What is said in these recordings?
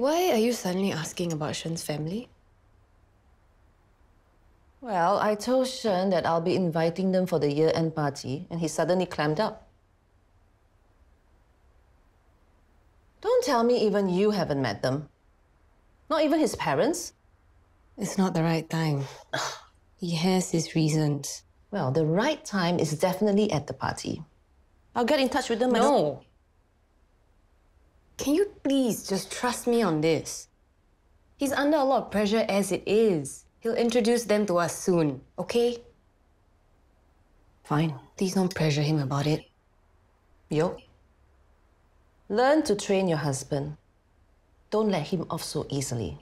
Why are you suddenly asking about Shen's family? Well, I told Shen that I'll be inviting them for the year-end party, and he suddenly clammed up. Don't tell me even you haven't met them. Not even his parents? It's not the right time. He has his reasons. Well, the right time is definitely at the party. I'll get in touch with them. No! Can you please just trust me on this? He's under a lot of pressure as it is. He'll introduce them to us soon, okay? Fine. Please don't pressure him about it. Yo. Learn to train your husband. Don't let him off so easily.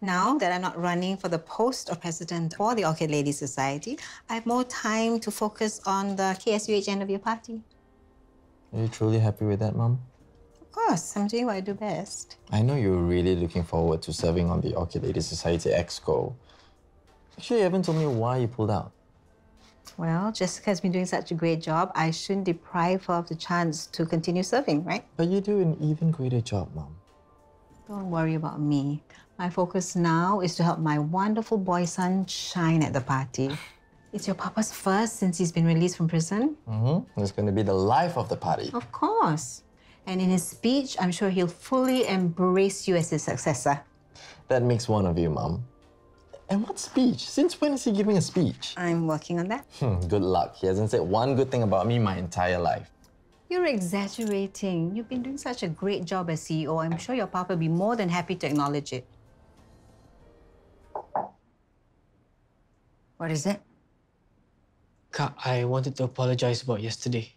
Now that I'm not running for the post of president for the Orchid Ladies Society, I have more time to focus on the KSUH end of your party. Are you truly happy with that, Mum? Of course, I'm doing what I do best. I know you're really looking forward to serving on the Orchid Ladies Society Exco. Actually, you haven't told me why you pulled out. Well, Jessica has been doing such a great job. I shouldn't deprive her of the chance to continue serving, right? But you do an even greater job, Mum. Don't worry about me. My focus now is to help my wonderful boy son shine at the party. It's your papa's first since he's been released from prison. It's going to be the life of the party. Of course. And in his speech, I'm sure he'll fully embrace you as his successor. That makes one of you, Mum. And what speech? Since when is he giving a speech? I'm working on that. Good luck. He hasn't said one good thing about me my entire life. You're exaggerating. You've been doing such a great job as CEO. I'm sure your papa will be more than happy to acknowledge it. What is it? Kak, I wanted to apologize about yesterday.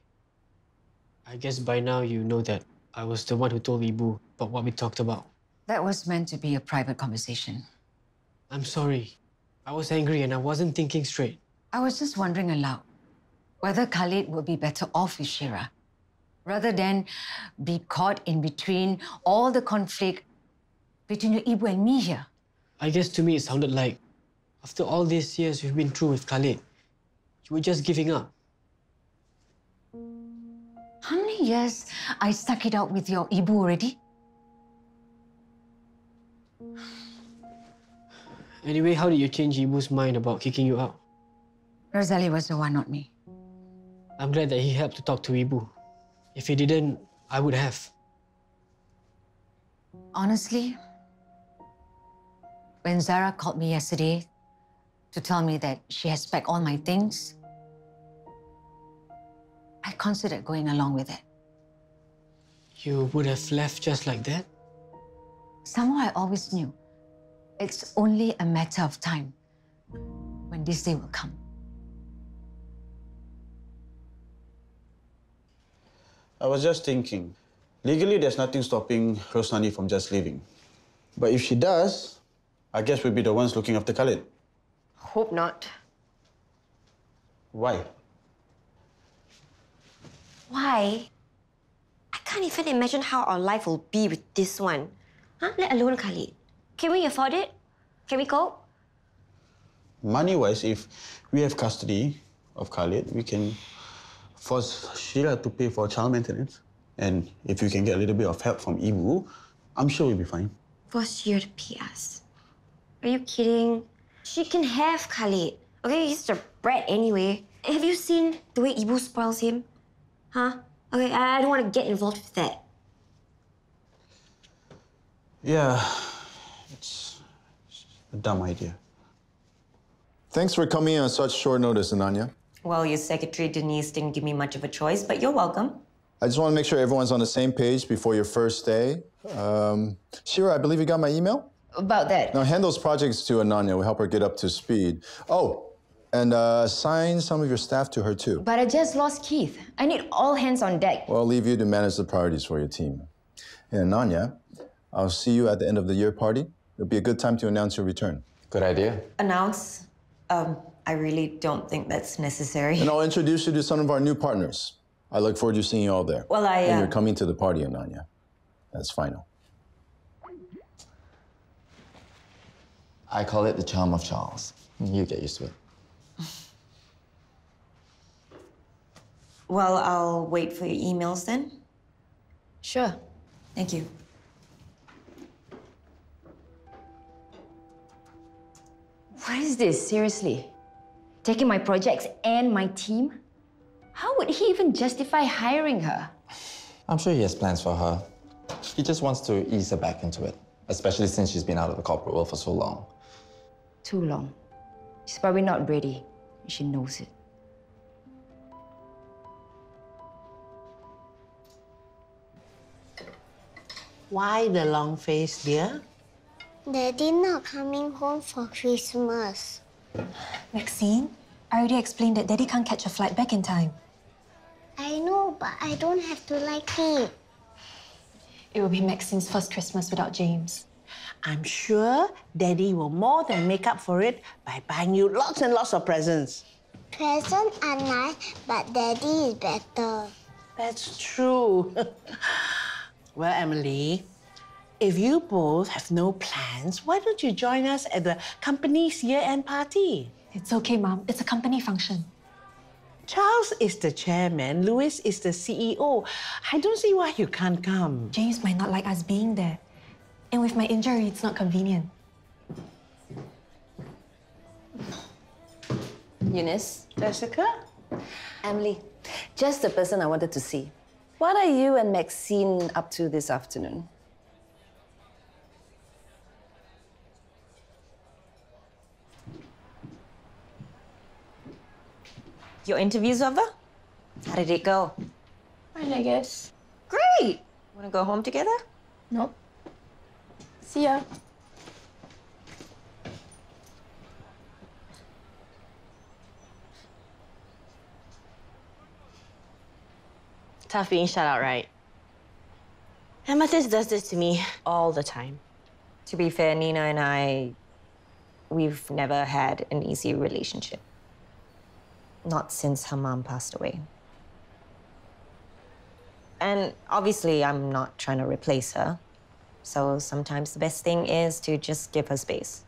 I guess by now you know that I was the one who told Ibu about what we talked about. That was meant to be a private conversation. I'm sorry. I was angry and I wasn't thinking straight. I was just wondering aloud whether Khalid would be better off with Shira, rather than be caught in between all the conflict between your Ibu and me here. I guess to me it sounded like, after all these years we've been through with Khalid, you were just giving up. How many years I stuck it out with your Ibu already? Anyway, how did you change Ibu's mind about kicking you out? Rosalie was the one, not me. I'm glad that he helped to talk to Ibu. If he didn't, I would have. Honestly, when Zara called me yesterday to tell me that she has packed all my things, I considered going along with it. You would have left just like that? Somehow I always knew it's only a matter of time when this day will come. I was just thinking, legally there's nothing stopping Rosnani from just leaving. But if she does, I guess we'll be the ones looking after Khalid. Hope not. Why? Why? I can't even imagine how our life will be with this one. Huh? Let alone Khalid. Can we afford it? Can we cope? Money-wise, if we have custody of Khalid, we can force Sheila to pay for child maintenance. And if you can get a little bit of help from Ibu, I'm sure we'll be fine. Force Sheila to pay us? Are you kidding? She can have Khalid. Okay, he's a brat anyway. Have you seen the way Ibu spoils him? Huh? Okay, I don't want to get involved with that. Yeah, it's a dumb idea. Thanks for coming on such short notice, Ananya. Well, your secretary, Denise, didn't give me much of a choice, but you're welcome. I just want to make sure everyone's on the same page before your first day. Shira, I believe you got my email? About that. Now, hand those projects to Ananya. We'll help her get up to speed. Oh, and assign some of your staff to her, too. But I just lost Keith. I need all hands on deck. Well, I'll leave you to manage the priorities for your team. And Ananya, I'll see you at the end of the year party. It'll be a good time to announce your return. Good idea. Announce? I really don't think that's necessary. And I'll introduce you to some of our new partners. I look forward to seeing you all there. Well, And you're coming to the party, Ananya. That's final. I call it the charm of Charles. You get used to it. Well, I'll wait for your emails then. Sure. Thank you. What is this, seriously? Taking my projects and my team? How would he even justify hiring her? I'm sure he has plans for her. He just wants to ease her back into it, especially since she's been out of the corporate world for so long. Too long. She's probably not ready. She knows it. Why the long face, dear? Daddy not coming home for Christmas. Maxine, I already explained that Daddy can't catch a flight back in time. I know, but I don't have to like it. It will be Maxine's first Christmas without James. I'm sure Daddy will more than make up for it by buying you lots and lots of presents. Presents are nice, but Daddy is better. That's true. Well, Emily, if you both have no plans, why don't you join us at the company's year-end party? It's okay, Mom. It's a company function. Charles is the chairman, Louis is the CEO. I don't see why you can't come. James might not like us being there. And with my injury, it's not convenient. Eunice. Jessica? Emily, just the person I wanted to see. What are you and Maxine up to this afternoon? Your interview's over? How did it go? Fine, I guess. Great! Want to go home together? Nope. See ya. Tough being shut out, right? Amethyst does this to me all the time. To be fair, Nina and we've never had an easy relationship. Not since her mom passed away. And obviously, I'm not trying to replace her. So sometimes the best thing is to just give her space.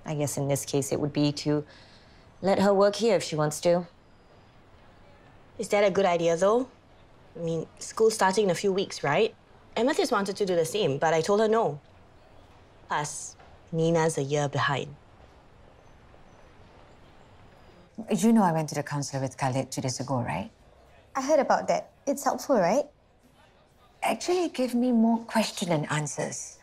I guess in this case, it would be to let her work here if she wants to. Is that a good idea, though? I mean, school's starting in a few weeks, right? Amethyst wanted to do the same, but I told her no. Plus, Nina's a year behind. You know I went to the counselor with Khalid 2 days ago, right? I heard about that. It's helpful, right? Actually, it gave me more questions and answers.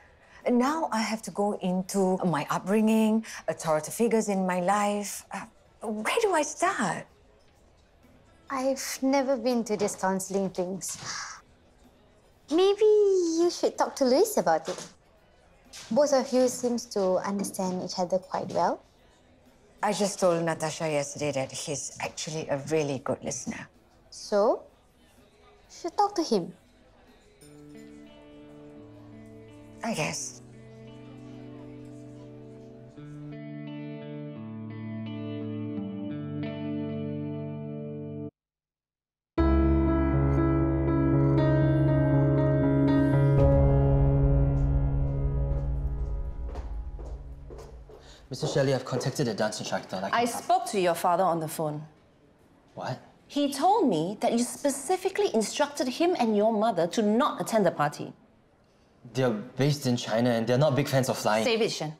And now I have to go into my upbringing, authority figures in my life. Where do I start? I've never been to these counseling things. Maybe you should talk to Luis about it. Both of you seems to understand each other quite well. I just told Natasha yesterday that he's actually a really good listener. So, you should talk to him. I guess. Mr. Shelley, I've contacted the dance instructor. I spoke to your father on the phone. What? He told me that you specifically instructed him and your mother to not attend the party. They're based in China and they're not big fans of flying. Save it, Shen.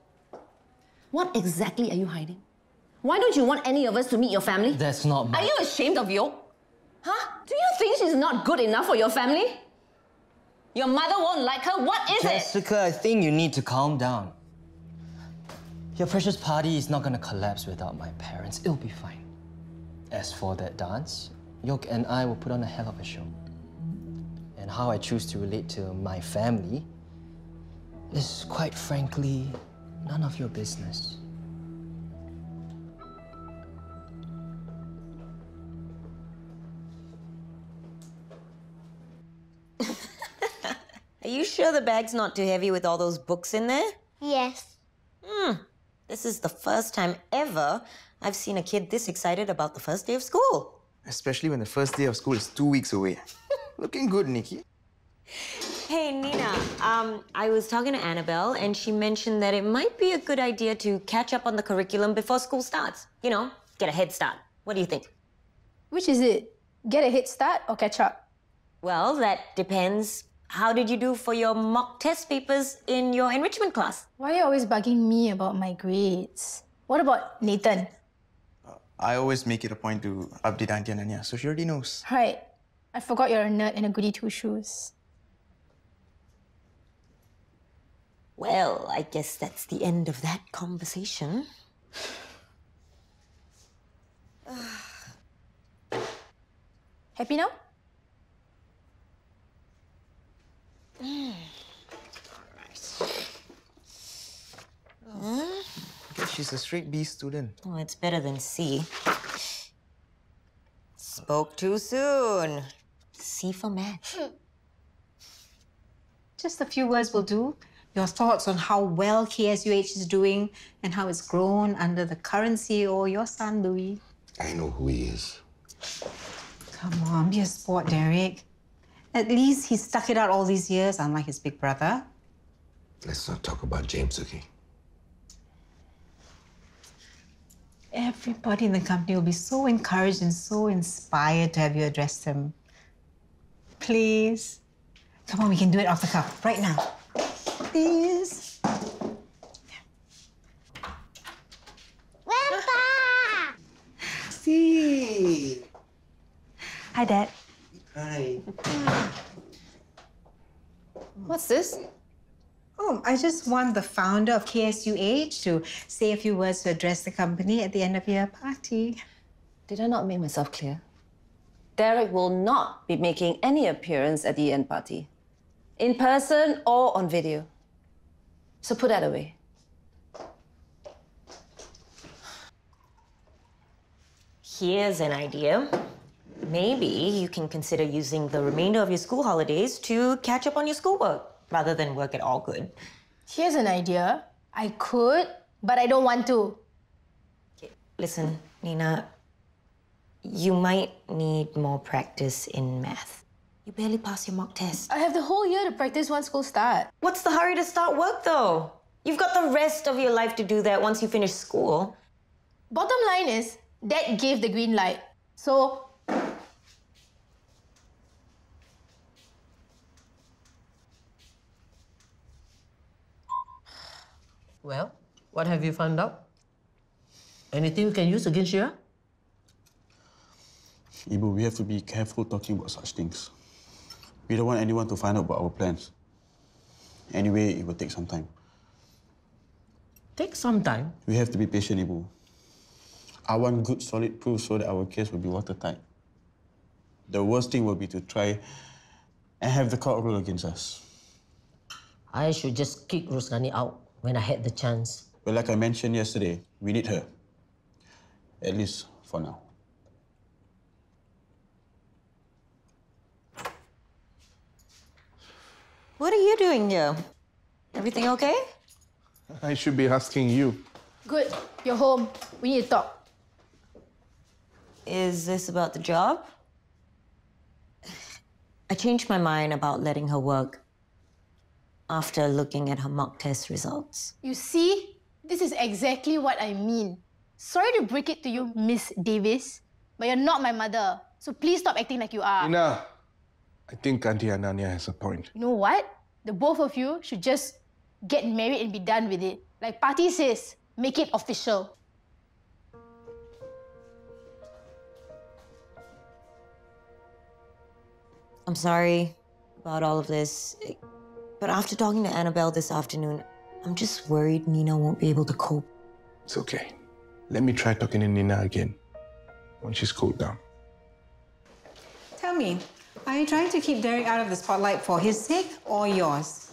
What exactly are you hiding? Why don't you want any of us to meet your family? That's not my... Are you ashamed of Yo? Huh? Do you think she's not good enough for your family? Your mother won't like her. What is it? Jessica, I think you need to calm down. Your precious party is not gonna collapse without my parents. It'll be fine. As for that dance, Yok and I will put on a hell of a show. And how I choose to relate to my family is, quite frankly, none of your business. Are you sure the bag's not too heavy with all those books in there? Yes. This is the first time ever I've seen a kid this excited about the first day of school. Especially when the first day of school is 2 weeks away. Looking good, Nikki. Hey, Nina. I was talking to Annabelle, and she mentioned that it might be a good idea to catch up on the curriculum before school starts. You know, get a head start. What do you think? Which is it? Get a head start or catch up? Well, that depends. How did you do for your mock test papers in your enrichment class? Why are you always bugging me about my grades? What about Nathan? I always make it a point to update Auntie Ananya, so she already knows. Right. I forgot you're a nerd and a goody two-shoes. Well, I guess that's the end of that conversation. Happy now? She's a straight B student. Oh, it's better than C. Spoke too soon. C for math. Just a few words will do. Your thoughts on how well KSUH is doing and how it's grown under the current CEO, your son, Louis. I know who he is. Come on, be a sport, Derek. At least he stuck it out all these years, unlike his big brother. Let's not talk about James, okay? Everybody in the company will be so encouraged and so inspired to have you address them. Please. Come on, we can do it off the cuff, right now. Please. Grandpa! See. Hi, Dad. Hi. What's this? Oh, I just want the founder of KSUH to say a few words to address the company at the end of your party. Did I not make myself clear? Derek will not be making any appearance at the end party, in person or on video. So put that away. Here's an idea. Maybe you can consider using the remainder of your school holidays to catch up on your schoolwork, rather than work at all good. Here's an idea. I could, but I don't want to. Okay, listen, Nina. You might need more practice in math. You barely passed your mock test. I have the whole year to practice once school starts. What's the hurry to start work, though? You've got the rest of your life to do that once you finish school. Bottom line is, Dad gave the green light. So, Well, what have you found out? Anything you can use against Shira? Ibu, we have to be careful talking about such things. We don't want anyone to find out about our plans. Anyway, it will take some time. Take some time. We have to be patient, Ibu. I want good, solid proof so that our case will be watertight. The worst thing will be to try and have the court rule against us. I should just kick Rosnani out when I had the chance. But like I mentioned yesterday, we need her. At least for now. What are you doing here? Everything okay? I should be asking you. good. You're home. We need to talk. Is this about the job? I changed my mind about letting her work after looking at her mock test results. You see? This is exactly what I mean. Sorry to break it to you, Miss Davis, but you're not my mother. So please stop acting like you are. Ina, I think Auntie Ananya has a point. You know what? The both of you should just get married and be done with it. Like Party says, make it official. I'm sorry about all of this, but after talking to Annabelle this afternoon, I'm just worried Nina won't be able to cope. It's okay. Let me try talking to Nina again when she's cooled down. Tell me, are you trying to keep Derek out of the spotlight for his sake or yours?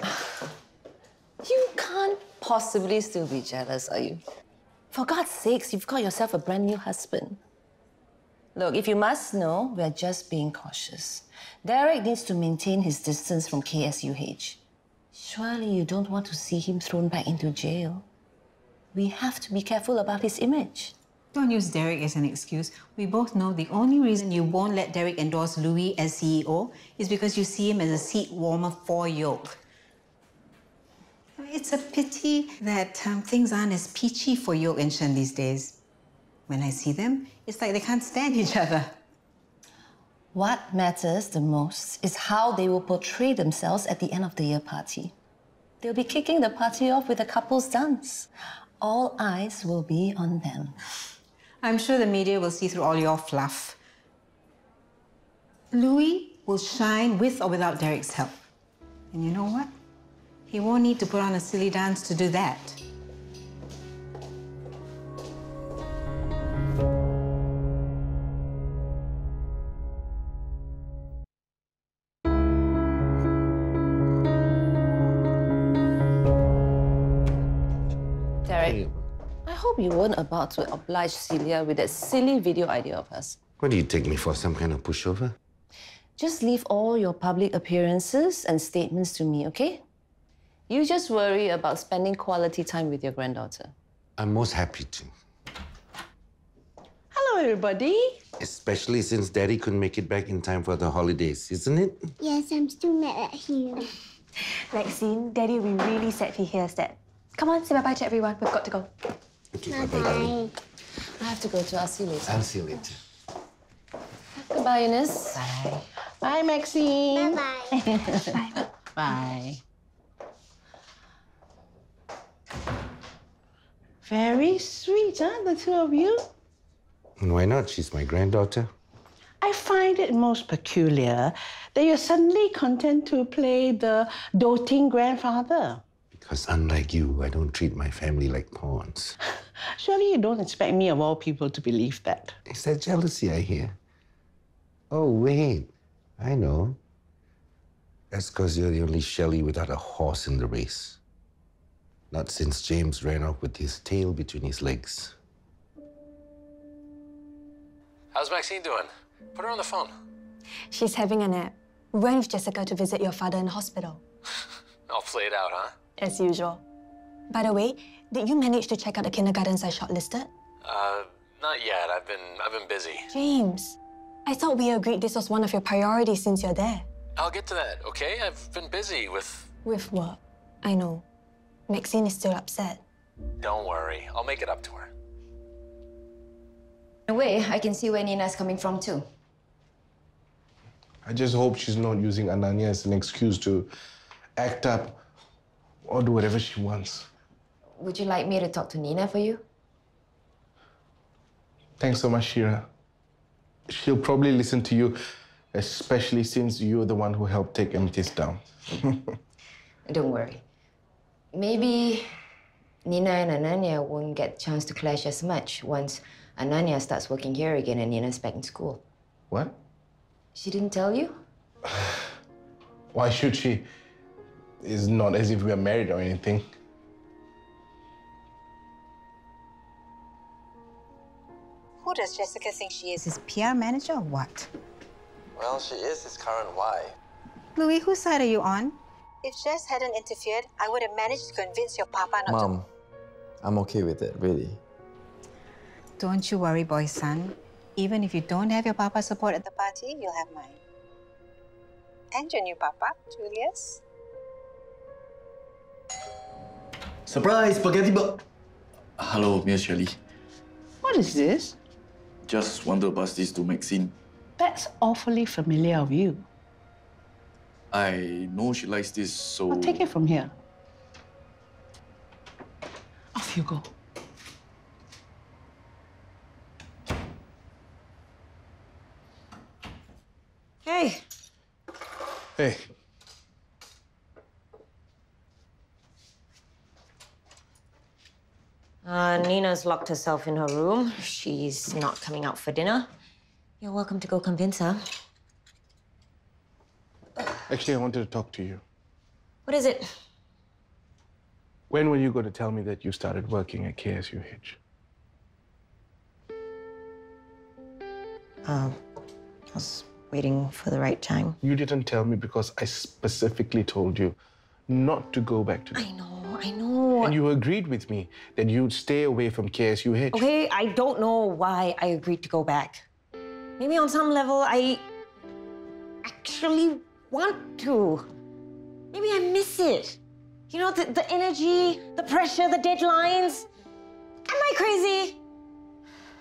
You can't possibly still be jealous, are you? For God's sakes, you've got yourself a brand new husband. Look, if you must know, we're just being cautious. Derek needs to maintain his distance from KSUH. Surely you don't want to see him thrown back into jail. We have to be careful about his image. Don't use Derek as an excuse. We both know the only reason you won't let Derek endorse Louis as CEO is because you see him as a seat warmer for Yoke. It's a pity that things aren't as peachy for Yoke and Shen these days. When I see them, it's like they can't stand each other. What matters the most is how they will portray themselves at the end of the year party. They'll be kicking the party off with a couple's dance. All eyes will be on them. I'm sure the media will see through all your fluff. Louis will shine with or without Derek's help. And you know what? He won't need to put on a silly dance to do that. Derek, I hope you weren't about to oblige Celia with that silly video idea of hers. What do you take me for, some kind of pushover? Just leave all your public appearances and statements to me, okay? You just worry about spending quality time with your granddaughter. I'm most happy to. Hello, everybody. Especially since Daddy couldn't make it back in time for the holidays, isn't it? Yes, I'm still mad at him. Maxine, Daddy will be really sad if he hears that. Come on, say bye-bye to everyone. We've got to go. Okay, bye-bye. darling. I have to go too. I'll see you later. I'll see you later. Goodbye, Eunice. Bye. Bye, Maxine. Bye-bye. Bye. Very sweet, huh, the two of you? Why not? She's my granddaughter. I find it most peculiar that you're suddenly content to play the doting grandfather. Because unlike you, I don't treat my family like pawns. Surely you don't expect me, of all people, to believe that. Is that jealousy I hear? Oh, wait. I know. That's because you're the only Shelley without a horse in the race. Not since James ran off with his tail between his legs. How's Maxine doing? Put her on the phone. She's having a nap. We went with Jessica to visit your father in the hospital. All played out, huh? As usual. By the way, did you manage to check out the kindergartens I shortlisted? Not yet. I've been busy. James, I thought we agreed this was one of your priorities since you're there. I'll get to that, okay? I've been busy with... With work. I know. Maxine is still upset. Don't worry. I'll make it up to her. In a way, I can see where Nina's coming from too. I just hope she's not using Ananya as an excuse to act up or do whatever she wants. Would you like me to talk to Nina for you? Thanks so much, Shira. She'll probably listen to you, especially since you're the one who helped take Amethyst down. Don't worry. Maybe Nina and Ananya won't get a chance to clash as much once Ananya starts working here again and Nina's back in school. What? She didn't tell you? Why should she? It's not as if we are married or anything. Who does Jessica think she is? His PR manager or what? Well, she is his current wife. Louis, whose side are you on? If Jess hadn't interfered, I would have managed to convince your papa not to... Mom, I'm okay with it, really. Don't you worry, boy son. Even if you don't have your papa's support at the party, you'll have mine. And your new papa, Julius. Surprise, spaghetti Hello, Miss Shirley. What is this? Just want to pass this to Maxine. That's awfully familiar of you. I know she likes this, so... I'll take it from here. Off you go. Hey. Hey. Nina's locked herself in her room. She's not coming out for dinner. You're welcome to go convince her. Actually, I wanted to talk to you. What is it? When were you going to tell me that you started working at KSUH? I was waiting for the right time. You didn't tell me because I specifically told you not to go back to them. I know. And you agreed with me that you'd stay away from KSUH. Okay, I don't know why I agreed to go back. Maybe on some level, I actually want to. Maybe I miss it. You know, the energy, the pressure, the deadlines. Am I crazy?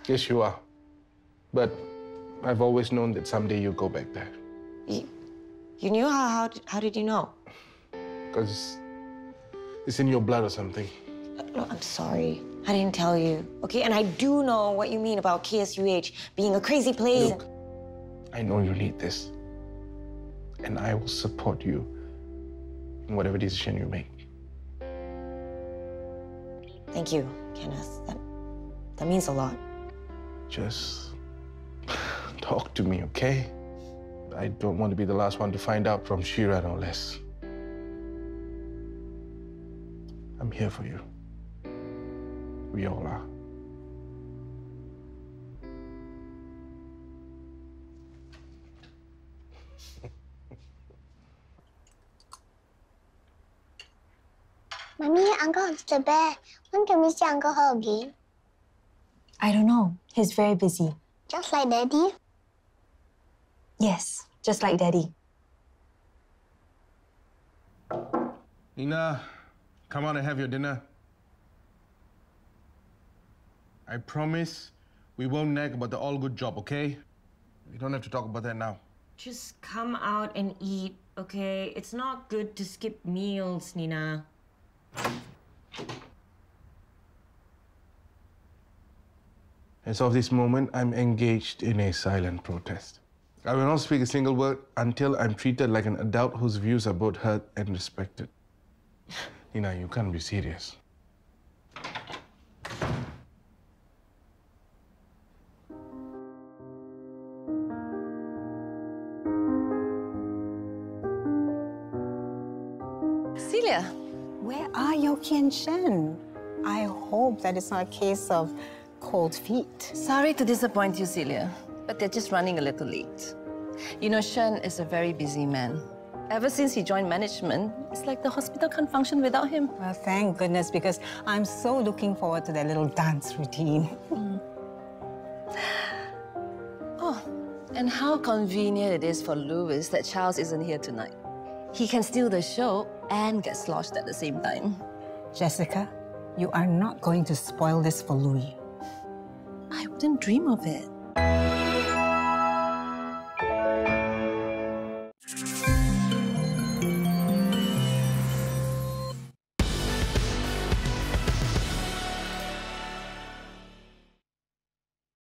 Yes, you are. But I've always known that someday you'll go back there. You knew? How did you know? Because it's in your blood or something. No, I'm sorry. I didn't tell you. Okay, and I do know what you mean about KSUH being a crazy place. Look, I know you need this. And I will support you in whatever decision you make. Thank you, Kenneth. That means a lot. Just talk to me, okay? I don't want to be the last one to find out from Shira, no less. I'm here for you. We all are. Mommy, Uncle is the best. When can we see Uncle her again? I don't know. He's very busy. Just like Daddy? Yes, just like Daddy. Nina, come on and have your dinner. I promise we won't nag about the all-good job, okay? We don't have to talk about that now. Just come out and eat, okay? It's not good to skip meals, Nina. As of this moment, I'm engaged in a silent protest. I will not speak a single word until I'm treated like an adult whose views are both heard and respected. Nina, you can't be serious. Celia. Where are Yoki and Shen? I hope that it's not a case of cold feet. Sorry to disappoint you, Celia, but they're just running a little late. You know, Shen is a very busy man. Ever since he joined management, it's like the hospital can't function without him. Well, thank goodness, because I'm so looking forward to that little dance routine. Oh, and how convenient it is for Louis that Charles isn't here tonight. He can steal the show and get sloshed at the same time. Jessica, you are not going to spoil this for Louis. I wouldn't dream of it.